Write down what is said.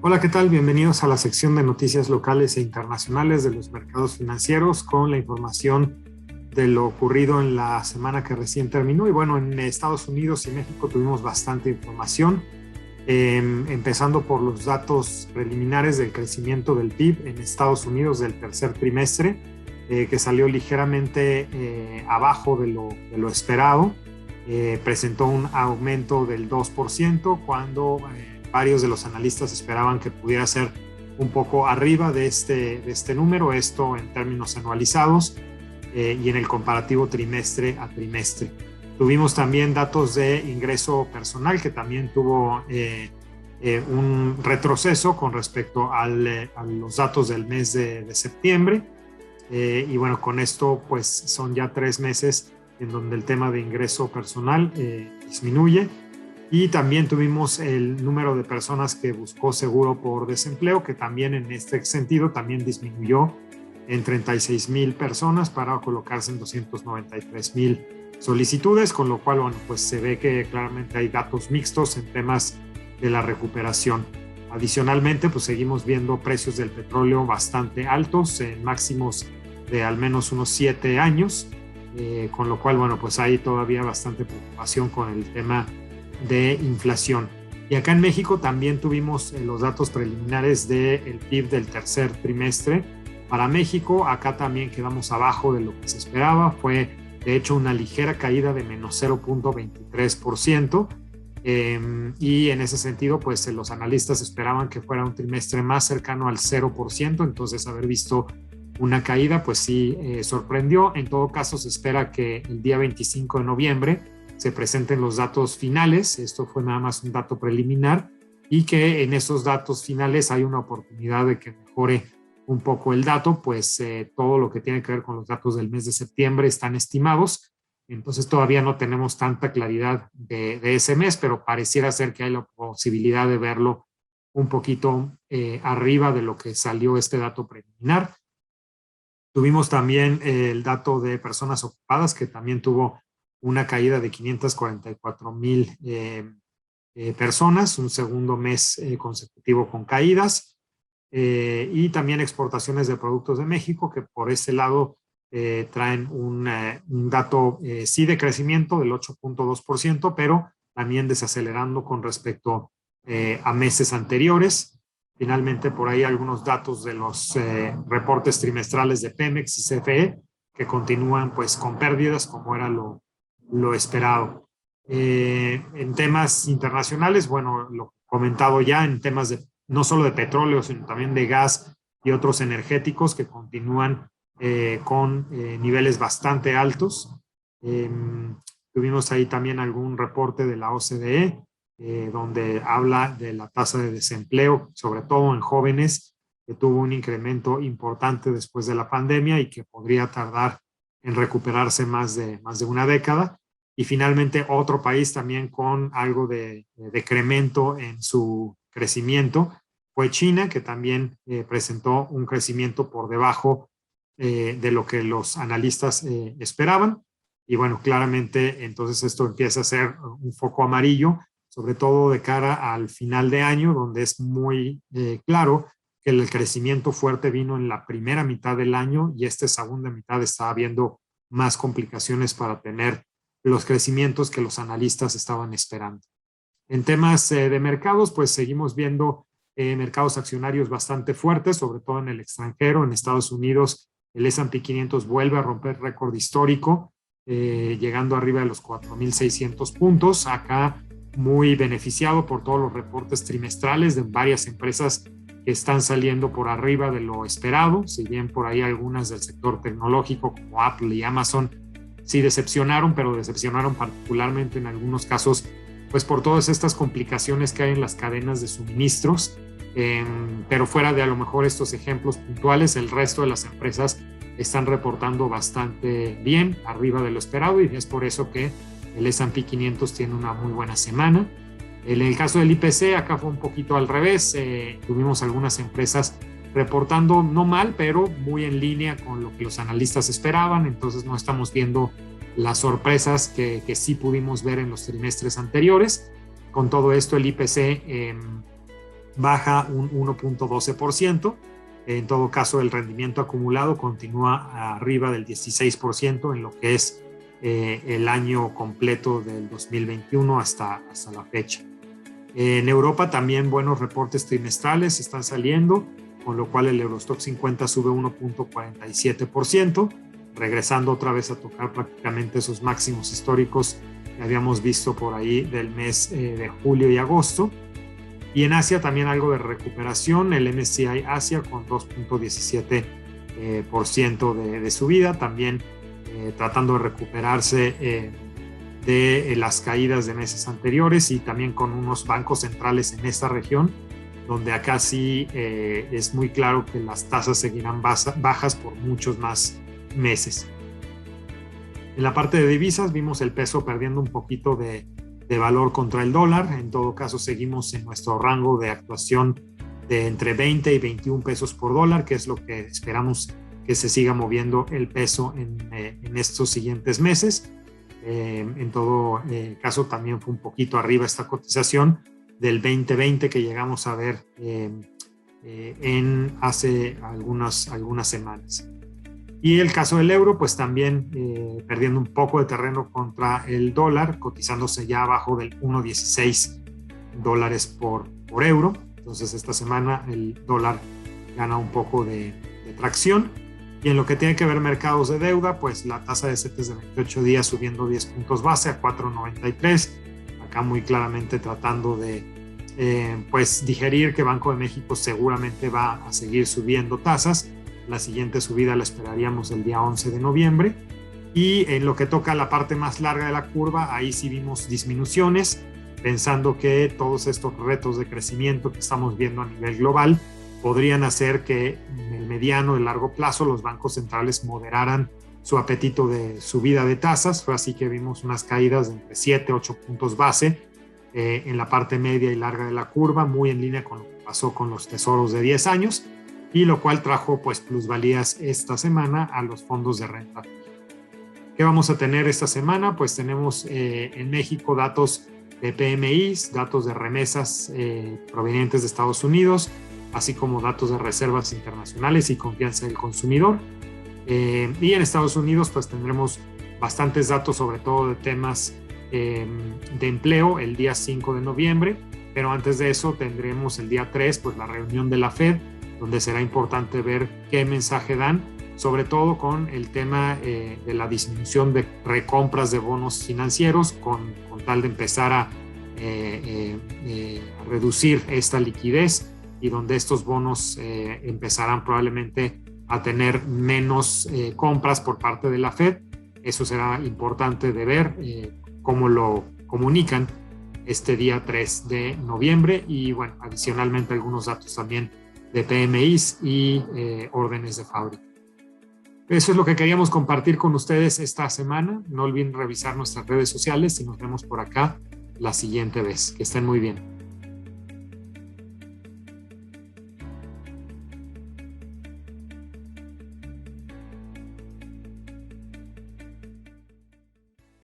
Hola, ¿qué tal? Bienvenidos a la sección de noticias locales e internacionales de los mercados financieros con la información de lo ocurrido en la semana que recién terminó. Y bueno, en Estados Unidos y México tuvimos bastante información, empezando por los datos preliminares del crecimiento del PIB en Estados Unidos del tercer trimestre, que salió ligeramente abajo de lo esperado. Presentó un aumento del 2% cuando varios de los analistas esperaban que pudiera ser un poco arriba de este número, esto en términos anualizados y en el comparativo trimestre a trimestre. Tuvimos también datos de ingreso personal que también tuvo un retroceso con respecto a los datos del mes de septiembre. Y bueno, con esto pues son ya 3 meses en donde el tema de ingreso personal disminuye. Y también tuvimos el número de personas que buscó seguro por desempleo, que también en este sentido también disminuyó en 36,000 personas para colocarse en 293,000 solicitudes, con lo cual, bueno, pues se ve que claramente hay datos mixtos en temas de la recuperación. Adicionalmente, pues seguimos viendo precios del petróleo bastante altos, en máximos de al menos unos 7 años, con lo cual, bueno, pues hay todavía bastante preocupación con el tema de inflación. Y acá en México también tuvimos los datos preliminares del PIB del tercer trimestre. Para México, acá también quedamos abajo de lo que se esperaba. Fue, de hecho, una ligera caída de menos 0.23%. Y en ese sentido, pues los analistas esperaban que fuera un trimestre más cercano al 0%. Entonces, haber visto una caída, pues sí sorprendió. En todo caso, se espera que el día 25 de noviembre se presenten los datos finales. Esto fue nada más un dato preliminar y que en esos datos finales hay una oportunidad de que mejore un poco el dato, pues todo lo que tiene que ver con los datos del mes de septiembre están estimados. Entonces todavía no tenemos tanta claridad de ese mes, pero pareciera ser que hay la posibilidad de verlo un poquito arriba de lo que salió este dato preliminar. Tuvimos también el dato de personas ocupadas, que también tuvo una caída de 544,000 personas, un segundo mes consecutivo con caídas, y también exportaciones de productos de México, que por ese lado traen un dato sí de crecimiento del 8.2%, pero también desacelerando con respecto a meses anteriores. Finalmente, por ahí algunos datos de los reportes trimestrales de Pemex y CFE, que continúan pues con pérdidas como era lo esperado. En temas internacionales, bueno, lo comentado ya en temas de no solo de petróleo, sino también de gas y otros energéticos que continúan con niveles bastante altos. Tuvimos ahí también algún reporte de la OCDE, donde habla de la tasa de desempleo, sobre todo en jóvenes, que tuvo un incremento importante después de la pandemia y que podría tardar en recuperarse más de una década. Y finalmente otro país también con algo de decremento en su crecimiento fue China, que también presentó un crecimiento por debajo de lo que los analistas esperaban. Y bueno, claramente entonces esto empieza a ser un foco amarillo, sobre todo de cara al final de año, donde es muy claro que el crecimiento fuerte vino en la primera mitad del año y esta segunda mitad está habiendo más complicaciones para tener los crecimientos que los analistas estaban esperando. En temas de mercados, pues seguimos viendo mercados accionarios bastante fuertes, sobre todo en el extranjero. En Estados Unidos, el S&P 500 vuelve a romper récord histórico, llegando arriba de los 4,600 puntos. Acá muy beneficiado por todos los reportes trimestrales de varias empresas que están saliendo por arriba de lo esperado, si bien por ahí algunas del sector tecnológico como Apple y Amazon sí decepcionaron, pero decepcionaron particularmente en algunos casos pues por todas estas complicaciones que hay en las cadenas de suministros, pero fuera de a lo mejor estos ejemplos puntuales, el resto de las empresas están reportando bastante bien, arriba de lo esperado, y es por eso que el S&P 500 tiene una muy buena semana. En el caso del IPC, acá fue un poquito al revés. Tuvimos algunas empresas reportando no mal, pero muy en línea con lo que los analistas esperaban. Entonces no estamos viendo las sorpresas que sí pudimos ver en los trimestres anteriores. Con todo esto, el IPC baja un 1.12%. En todo caso, el rendimiento acumulado continúa arriba del 16% en lo que es el año completo del 2021 hasta la fecha. En Europa también buenos reportes trimestrales están saliendo, con lo cual el Eurostoxx 50 sube 1.47%, regresando otra vez a tocar prácticamente esos máximos históricos que habíamos visto por ahí del mes de julio y agosto. Y en Asia también algo de recuperación, el MSCI Asia con 2.17% de subida, también tratando de recuperarse de las caídas de meses anteriores, y también con unos bancos centrales en esta región, donde acá sí es muy claro que las tasas seguirán bajas por muchos más meses. En la parte de divisas vimos el peso perdiendo un poquito de valor contra el dólar. En todo caso seguimos en nuestro rango de actuación de entre 20 y 21 pesos por dólar, que es lo que esperamos que se siga moviendo el peso en estos siguientes meses. En todo caso también fue un poquito arriba esta cotización del 2020 que llegamos a ver hace algunas semanas. Y el caso del euro, pues también perdiendo un poco de terreno contra el dólar, cotizándose ya abajo del 1.16 dólares por euro. Entonces esta semana el dólar gana un poco de tracción. Y en lo que tiene que ver mercados de deuda, pues la tasa de CETES de 28 días subiendo 10 puntos base a 4.93. Acá muy claramente tratando de pues digerir que Banco de México seguramente va a seguir subiendo tasas. La siguiente subida la esperaríamos el día 11 de noviembre. Y en lo que toca a la parte más larga de la curva, ahí sí vimos disminuciones, pensando que todos estos retos de crecimiento que estamos viendo a nivel global podrían hacer que en el mediano y largo plazo los bancos centrales moderaran su apetito de subida de tasas. Fue así que vimos unas caídas de entre 7 y 8 puntos base en la parte media y larga de la curva, muy en línea con lo que pasó con los tesoros de 10 años, y lo cual trajo pues plusvalías esta semana a los fondos de renta. ¿Qué vamos a tener esta semana? Pues tenemos en México datos de PMIs, datos de remesas provenientes de Estados Unidos, así como datos de reservas internacionales y confianza del consumidor. Y en Estados Unidos pues tendremos bastantes datos, sobre todo de temas de empleo el día 5 de noviembre, pero antes de eso tendremos el día 3 pues la reunión de la Fed, donde será importante ver qué mensaje dan, sobre todo con el tema de la disminución de recompras de bonos financieros, con tal de empezar a reducir esta liquidez, y donde estos bonos empezarán probablemente a tener menos compras por parte de la Fed. Eso será importante de ver cómo lo comunican este día 3 de noviembre, y bueno, adicionalmente algunos datos también de PMIs y órdenes de fábrica. Eso es lo que queríamos compartir con ustedes esta semana. No olviden revisar nuestras redes sociales y nos vemos por acá la siguiente vez. Que estén muy bien.